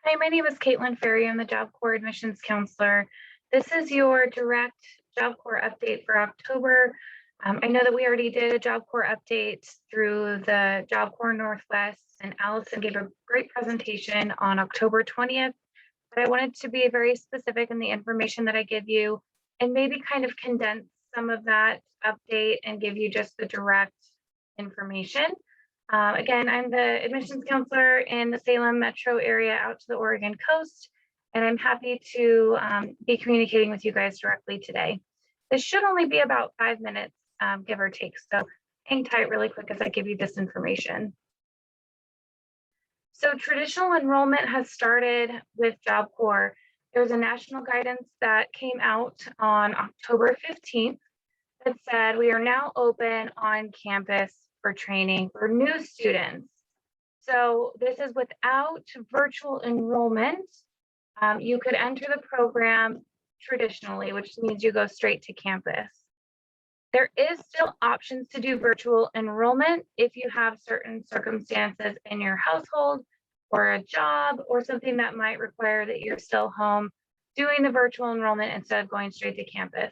Hi, my name is Caitlin Ferry. I'm the Job Corps admissions counselor. This is your direct Job Corps update for October. I know that we already did a Job Corps update through the Job Corps Northwest, and Allison gave a great presentation on October 20th, but I wanted to be very specific in the information that I give you and maybe kind of condense some of that update and give you just the direct information. Again, I'm the admissions counselor in the Salem metro area out to the Oregon coast, and I'm happy to be communicating with you guys directly today. This should only be about 5 minutes, give or take, so hang tight really quick as I give you this information. So traditional enrollment has started with Job Corps. There's a national guidance that came out on October 15th that said we are now open on campus for training for new students. So this is without virtual enrollment. You could enter the program traditionally, which means you go straight to campus. There is still options to do virtual enrollment if you have certain circumstances in your household or a job or something that might require that you're still home doing the virtual enrollment instead of going straight to campus.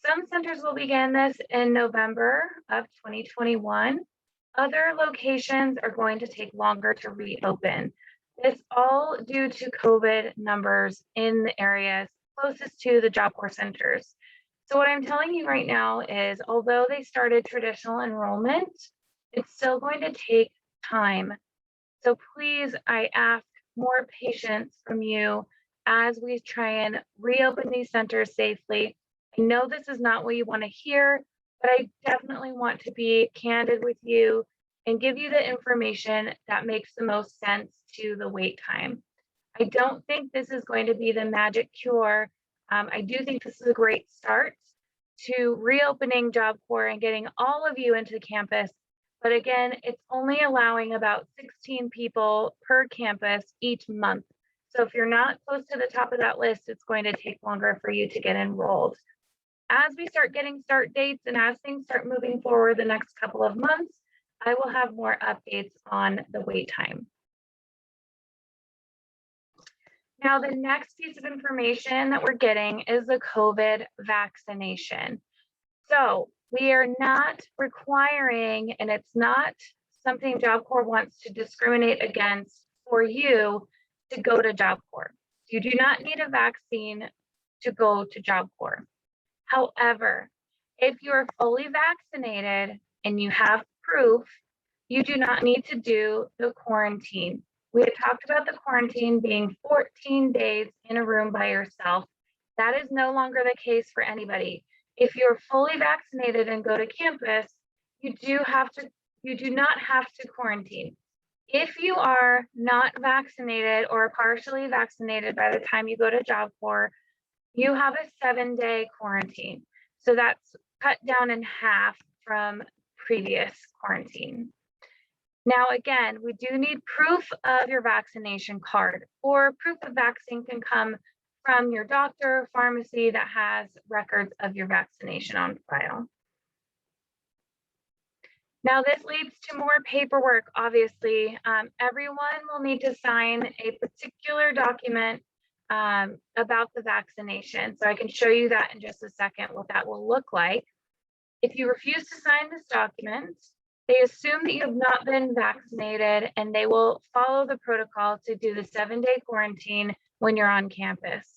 Some centers will begin this in November of 2021. Other locations are going to take longer to reopen. This all due to COVID numbers in the areas closest to the Job Corps centers. So what I'm telling you right now is, although they started traditional enrollment, it's still going to take time. So please, I ask more patience from you as we try and reopen these centers safely. I know this is not what you want to hear, but I definitely want to be candid with you and give you the information that makes the most sense to the wait time. I don't think this is going to be the magic cure. I do think this is a great start to reopening Job Corps and getting all of you into campus. But again, it's only allowing about 16 people per campus each month. So if you're not close to the top of that list, it's going to take longer for you to get enrolled. As we start getting start dates and as things start moving forward the next couple of months, I will have more updates on the wait time. Now, the next piece of information that we're getting is the COVID vaccination. So we are not requiring, and it's not something Job Corps wants to discriminate against for you to go to Job Corps. You do not need a vaccine to go to Job Corps. However, if you are fully vaccinated and you have proof, you do not need to do the quarantine. We had talked about the quarantine being 14 days in a room by yourself. That is no longer the case for anybody. If you're fully vaccinated and go to campus, you do not have to quarantine. If you are not vaccinated or partially vaccinated by the time you go to Job Corps, you have a 7-day quarantine. So that's cut down in half from previous quarantine. Now, again, we do need proof of your vaccination card, or proof of vaccine can come from your doctor, pharmacy that has records of your vaccination on file. Now, this leads to more paperwork, obviously. Everyone will need to sign a particular document about the vaccination. So I can show you that in just a second, what that will look like. If you refuse to sign this document, they assume that you have not been vaccinated and they will follow the protocol to do the 7-day quarantine when you're on campus.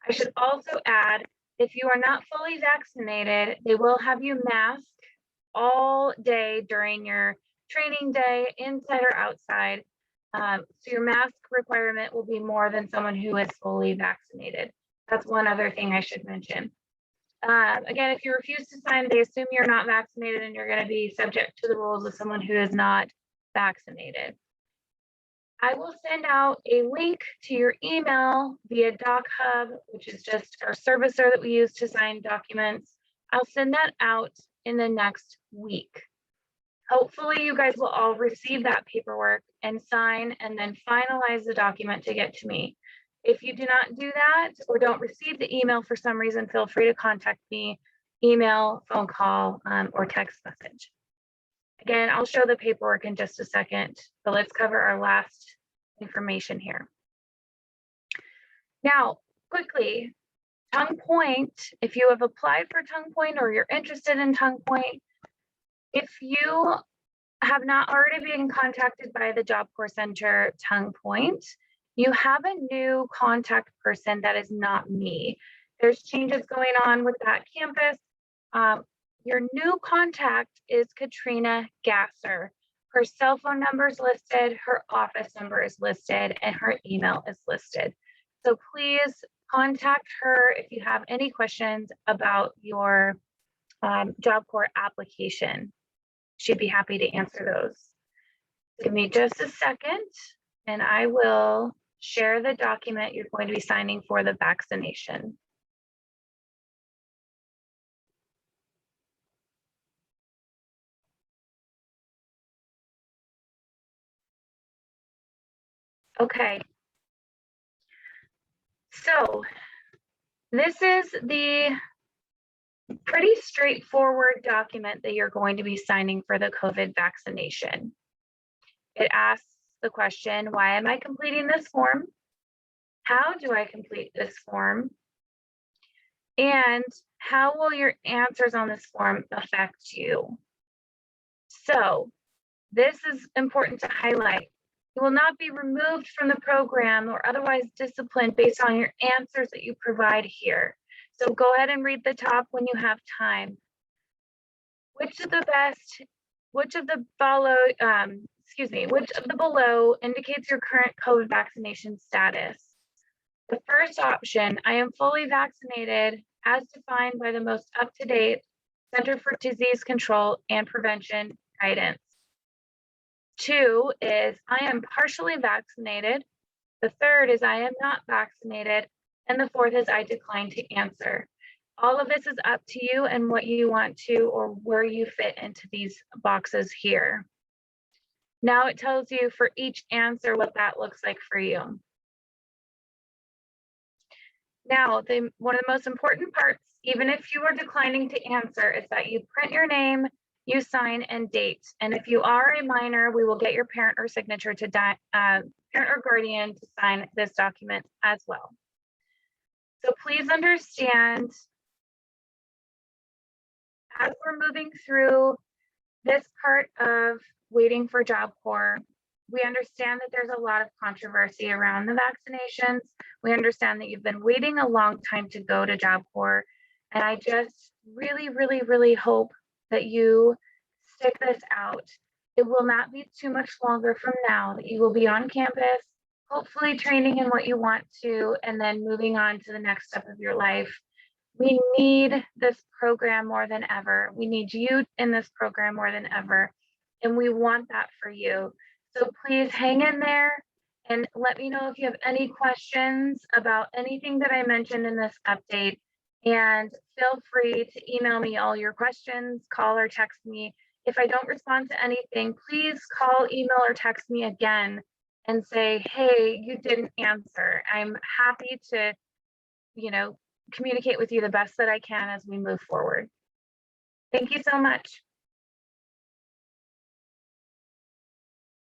I should also add, if you are not fully vaccinated, they will have you mask all day during your training day, inside or outside. So your mask requirement will be more than someone who is fully vaccinated. That's one other thing I should mention. Again, if you refuse to sign, they assume you're not vaccinated and you're going to be subject to the rules of someone who is not vaccinated. I will send out a link to your email via DocHub, which is just our servicer that we use to sign documents. I'll send that out in the next week. Hopefully you guys will all receive that paperwork and sign and then finalize the document to get to me. If you do not do that or don't receive the email for some reason, feel free to contact me, email, phone call, or text message. Again, I'll show the paperwork in just a second, but let's cover our last information here. Now, quickly, Tongue Point, if you have applied for Tongue Point or you're interested in Tongue Point, if you have not already been contacted by the Job Corps Center Tongue Point, you have a new contact person that is not me. There's changes going on with that campus. Your new contact is Katrina Gasser. Her cell phone number is listed, her office number is listed, and her email is listed. So please contact her if you have any questions about your Job Corps application. She'd be happy to answer those. Give me just a second and I will share the document you're going to be signing for the vaccination. Okay. So this is the pretty straightforward document that you're going to be signing for the COVID vaccination. It asks the question, why am I completing this form? How do I complete this form? And how will your answers on this form affect you? So this is important to highlight. You will not be removed from the program or otherwise disciplined based on your answers that you provide here. So go ahead and read the top when you have time. Which of the below indicates your current COVID vaccination status? The first option, I am fully vaccinated as defined by the most up-to-date Center for Disease Control and Prevention guidance. 2 is I am partially vaccinated. The third is I am not vaccinated. And the fourth is I decline to answer. All of this is up to you and what you want to or where you fit into these boxes here. Now it tells you for each answer what that looks like for you. Now, one of the most important parts, even if you are declining to answer, is that you print your name, you sign, and date. And if you are a minor, we will get your parent or signature to parent or guardian to sign this document as well. So please understand, as we're moving through this part of waiting for Job Corps, we understand that there's a lot of controversy around the vaccinations. We understand that you've been waiting a long time to go to Job Corps. And I just really, really, really hope that you stick this out. It will not be too much longer from now that you will be on campus, hopefully training in what you want to, and then moving on to the next step of your life. We need this program more than ever. We need you in this program more than ever. And we want that for you. So please hang in there and let me know if you have any questions about anything that I mentioned in this update. And feel free to email me all your questions, call or text me. If I don't respond to anything, please call, email, or text me again and say, hey, you didn't answer. I'm happy to, communicate with you the best that I can as we move forward. Thank you so much.